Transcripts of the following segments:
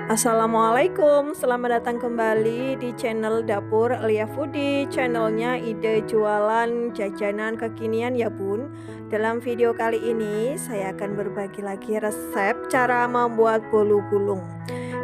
Assalamualaikum, selamat datang kembali di channel Dapur Elia Foodie, channelnya ide jualan jajanan kekinian ya bun. Dalam video kali ini saya akan berbagi lagi resep cara membuat bolu gulung.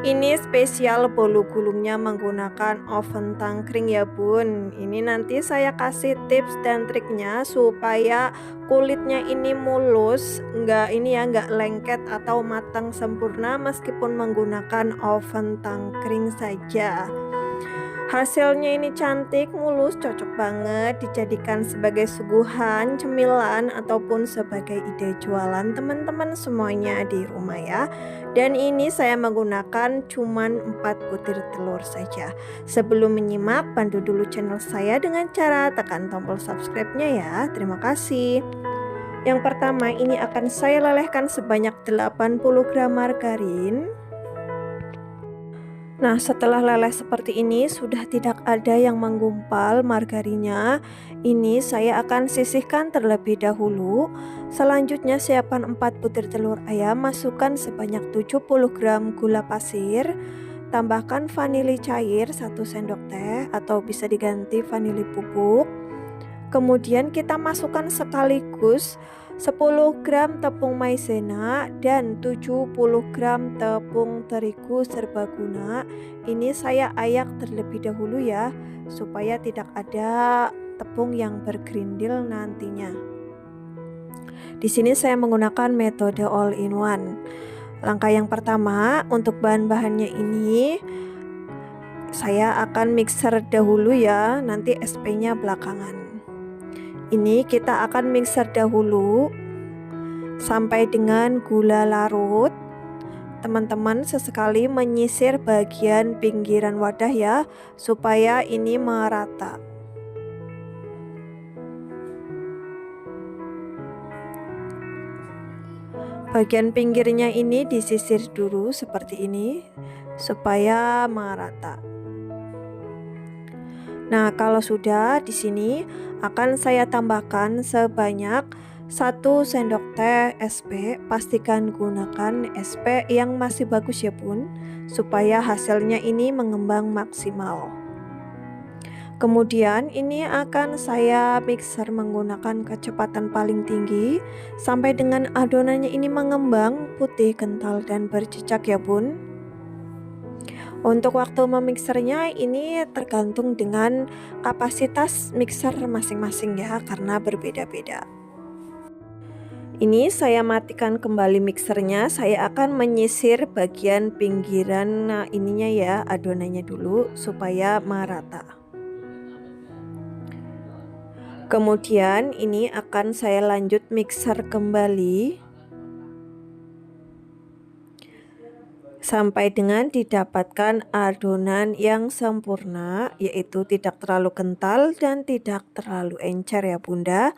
Ini spesial bolu gulungnya menggunakan oven tangkring ya bun. Ini nanti saya kasih tips dan triknya supaya kulitnya ini mulus, nggak lengket atau matang sempurna meskipun menggunakan oven tangkring saja. Hasilnya ini cantik, mulus, cocok banget dijadikan sebagai suguhan, cemilan, ataupun sebagai ide jualan teman-teman semuanya di rumah ya. Dan ini saya menggunakan cuman 4 butir telur saja. Sebelum menyimak, bantu dulu channel saya dengan cara tekan tombol subscribe-nya ya. Terima kasih. Yang pertama ini akan saya lelehkan sebanyak 80 gram margarin. Nah, setelah leleh seperti ini sudah tidak ada yang menggumpal margarinnya. Ini saya akan sisihkan terlebih dahulu. Selanjutnya siapkan 4 butir telur ayam, masukkan sebanyak 70 gram gula pasir. Tambahkan vanili cair 1 sendok teh atau bisa diganti vanili bubuk. Kemudian kita masukkan sekaligus 10 gram tepung maizena dan 70 gram tepung terigu serbaguna. Ini saya ayak terlebih dahulu ya, supaya tidak ada tepung yang bergerindil nantinya. Di sini saya menggunakan metode all in one. Langkah yang pertama, untuk bahan-bahannya ini saya akan mixer dahulu ya, nanti SP-nya belakangan. Ini kita akan mixer dahulu sampai dengan gula larut. Teman-teman sesekali menyisir bagian pinggiran wadah ya, supaya ini merata. Bagian pinggirnya ini disisir dulu seperti ini supaya merata. Nah, kalau sudah di sini akan saya tambahkan sebanyak 1 sendok teh SP. Pastikan gunakan SP yang masih bagus ya bun, supaya hasilnya ini mengembang maksimal. Kemudian ini akan saya mixer menggunakan kecepatan paling tinggi sampai dengan adonannya ini mengembang putih, kental, dan berjejak ya bun. Untuk waktu memixernya ini tergantung dengan kapasitas mixer masing-masing ya, karena berbeda-beda. Ini saya matikan kembali mixernya. Saya akan menyisir bagian pinggiran ininya ya, adonannya dulu supaya merata. Kemudian ini akan saya lanjut mixer kembali sampai dengan didapatkan adonan yang sempurna, yaitu tidak terlalu kental dan tidak terlalu encer ya bunda.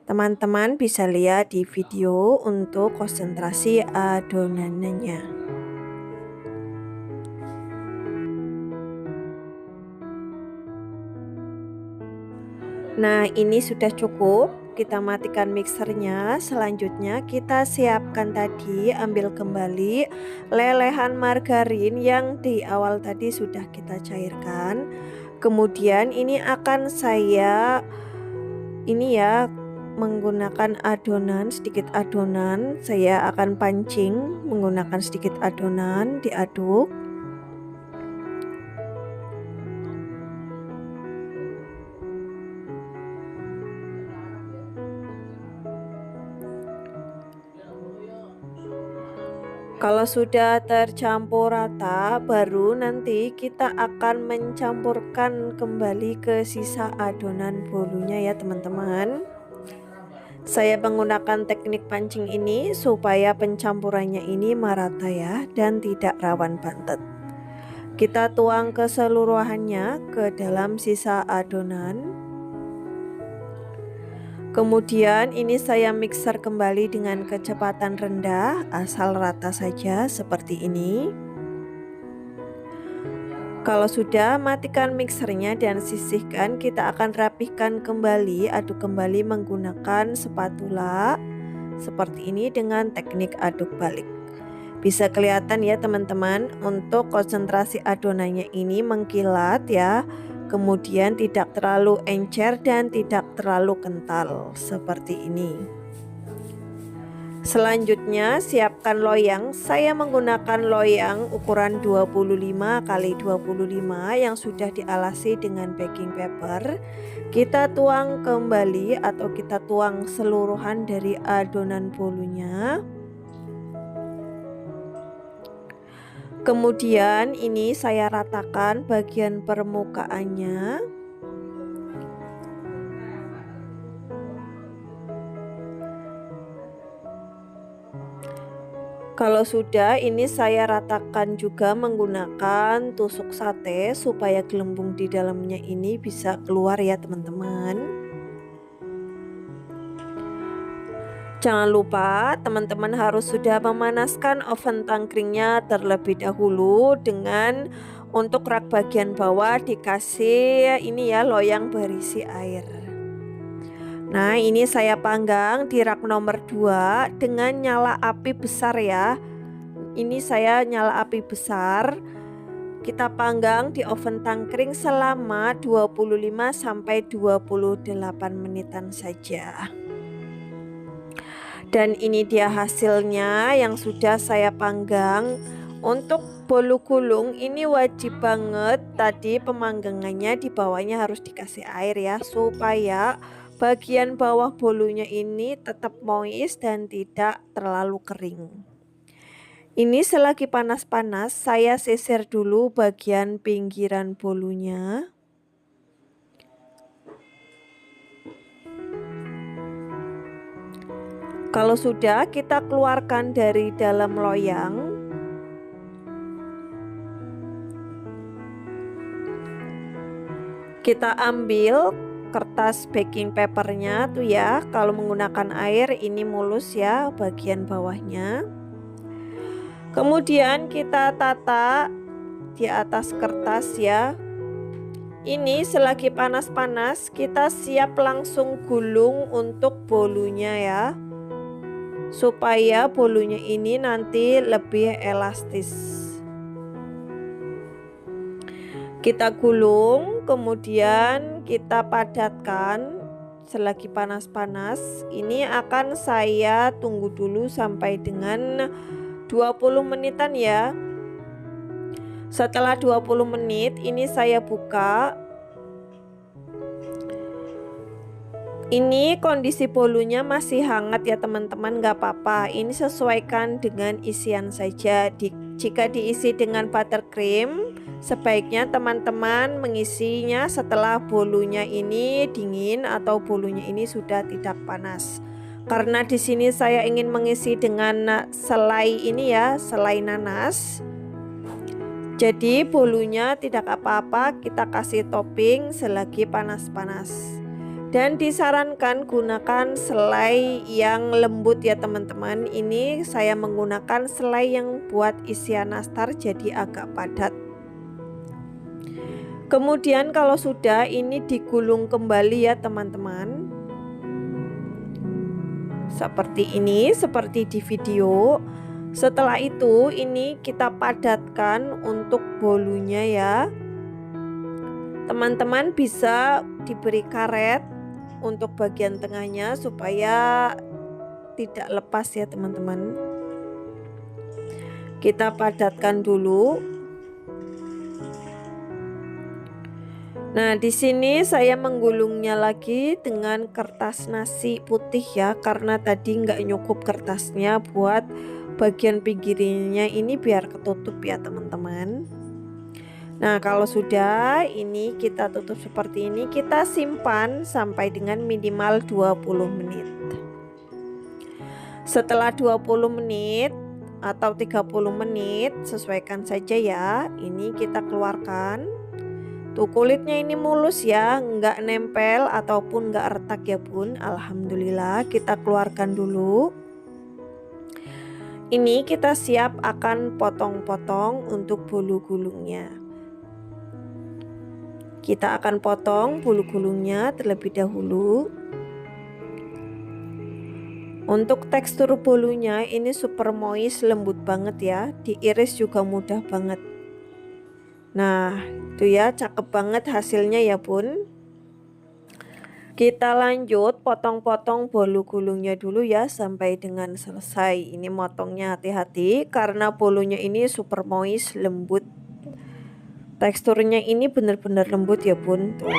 Teman-teman bisa lihat di video untuk konsentrasi adonannya. Nah, ini sudah cukup. Kita matikan mixernya. Selanjutnya kita siapkan tadi, ambil kembali lelehan margarin yang di awal tadi sudah kita cairkan. Kemudian ini akan saya menggunakan adonan, sedikit adonan. Saya akan pancing menggunakan sedikit adonan, diaduk. Kalau sudah tercampur rata, baru nanti kita akan mencampurkan kembali ke sisa adonan bolunya ya teman-teman. Saya menggunakan teknik pancing ini supaya pencampurannya ini merata ya, dan tidak rawan bantet. Kita tuang keseluruhannya ke dalam sisa adonan. Kemudian ini saya mixer kembali dengan kecepatan rendah, asal rata saja seperti ini. Kalau sudah, matikan mixernya dan sisihkan. Kita akan rapihkan kembali, aduk kembali menggunakan spatula seperti ini dengan teknik aduk balik. Bisa kelihatan ya teman-teman, untuk konsentrasi adonannya ini mengkilat ya. Kemudian tidak terlalu encer dan tidak terlalu kental seperti ini. Selanjutnya siapkan loyang. Saya menggunakan loyang ukuran 25 x 25 yang sudah dialasi dengan baking paper. Kita tuang kembali atau kita tuang seluruhan dari adonan bolunya. Kemudian ini saya ratakan bagian permukaannya. Kalau sudah, ini saya ratakan juga menggunakan tusuk sate supaya gelembung di dalamnya ini bisa keluar ya teman-teman. Jangan lupa teman-teman harus sudah memanaskan oven tangkringnya terlebih dahulu dengan untuk rak bagian bawah dikasih ini ya loyang berisi air. Nah ini saya panggang di rak nomor 2 dengan nyala api besar ya. Ini saya nyala api besar. Kita panggang di oven tangkring selama 25 sampai 28 menitan saja. Dan ini dia hasilnya yang sudah saya panggang. Untuk bolu gulung ini wajib banget tadi pemanggangannya di bawahnya harus dikasih air ya, supaya bagian bawah bolunya ini tetap moist dan tidak terlalu kering. Ini selagi panas-panas saya sisir dulu bagian pinggiran bolunya. Kalau sudah, kita keluarkan dari dalam loyang. Kita ambil kertas baking papernya tuh ya. Kalau menggunakan air ini mulus ya bagian bawahnya. Kemudian kita tata di atas kertas ya. Ini selagi panas-panas kita siap langsung gulung untuk bolunya ya, supaya bolunya ini nanti lebih elastis. Kita gulung, kemudian kita padatkan selagi panas-panas. Ini akan saya tunggu dulu sampai dengan 20 menitan ya. Setelah 20 menit ini saya buka. Ini kondisi bolunya masih hangat ya teman-teman, gak apa-apa. Ini sesuaikan dengan isian saja. Jika diisi dengan buttercream, sebaiknya teman-teman mengisinya setelah bolunya ini dingin atau bolunya ini sudah tidak panas. Karena di sini saya ingin mengisi dengan selai ini ya, selai nanas. Jadi bolunya tidak apa-apa, kita kasih topping selagi panas-panas. Dan disarankan gunakan selai yang lembut ya teman-teman. Ini saya menggunakan selai yang buat isian nastar jadi agak padat. Kemudian kalau sudah ini digulung kembali ya teman-teman. Seperti ini, seperti di video. Setelah itu ini kita padatkan untuk bolunya ya. Teman-teman bisa diberi karet untuk bagian tengahnya supaya tidak lepas ya teman-teman. Kita padatkan dulu. Nah, di sini saya menggulungnya lagi dengan kertas nasi putih ya, karena tadi nggak nyukup kertasnya buat bagian pinggirnya ini biar ketutup ya teman-teman. Nah kalau sudah ini kita tutup seperti ini, kita simpan sampai dengan minimal 20 menit. Setelah 20 menit atau 30 menit sesuaikan saja ya, ini kita keluarkan. Tuh kulitnya ini mulus ya, nggak nempel ataupun nggak retak ya bun. Alhamdulillah. Kita keluarkan dulu. Ini kita siap akan potong-potong untuk bolu gulungnya. Kita akan potong bolu gulungnya terlebih dahulu. Untuk tekstur bolunya ini super moist, lembut banget ya, diiris juga mudah banget. Nah itu ya, cakep banget hasilnya ya bun. Kita lanjut potong-potong bolu gulungnya dulu ya sampai dengan selesai. Ini motongnya hati-hati karena bolunya ini super moist, lembut. Teksturnya ini benar-benar lembut ya bun tuh.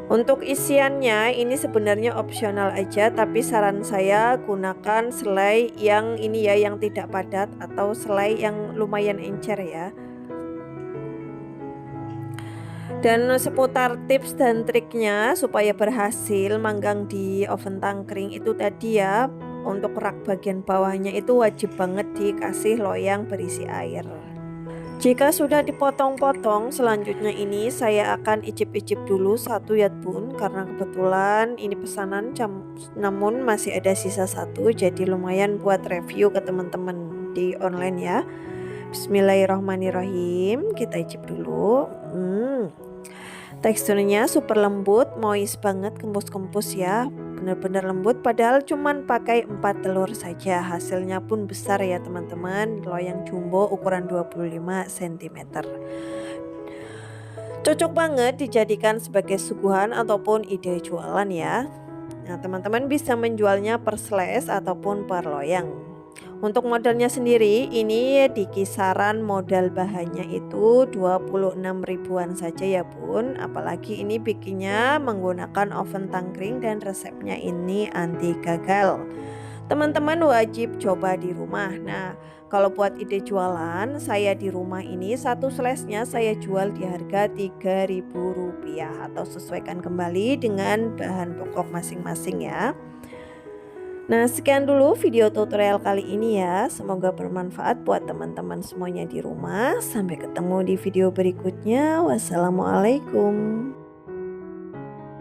Untuk isiannya ini sebenarnya opsional aja, tapi saran saya gunakan selai yang ini ya, yang tidak padat atau selai yang lumayan encer ya. Dan seputar tips dan triknya supaya berhasil manggang di oven tangkring itu tadi ya, untuk rak bagian bawahnya itu wajib banget dikasih loyang berisi air. Jika sudah dipotong-potong, selanjutnya ini saya akan icip-icip dulu satu ya bun, karena kebetulan ini pesanan namun masih ada sisa satu, jadi lumayan buat review ke teman-teman di online ya. Bismillahirrahmanirrahim, kita icip dulu. Teksturnya super lembut, moist banget, kempus-kempus ya, benar-benar lembut, padahal cuman pakai 4 telur saja. Hasilnya pun besar ya teman-teman, loyang jumbo ukuran 25 cm. Cocok banget dijadikan sebagai suguhan ataupun ide jualan ya. Nah teman-teman bisa menjualnya per slice ataupun per loyang. Untuk modalnya sendiri ini di kisaran modal bahannya itu 26 ribuan saja ya bun. Apalagi ini bikinnya menggunakan oven tangkring dan resepnya ini anti gagal. Teman-teman wajib coba di rumah. Nah kalau buat ide jualan, saya di rumah ini satu slice-nya saya jual di harga Rp3.000 atau sesuaikan kembali dengan bahan pokok masing-masing ya. Nah sekian dulu video tutorial kali ini ya, semoga bermanfaat buat teman-teman semuanya di rumah. Sampai ketemu di video berikutnya. Wassalamualaikum.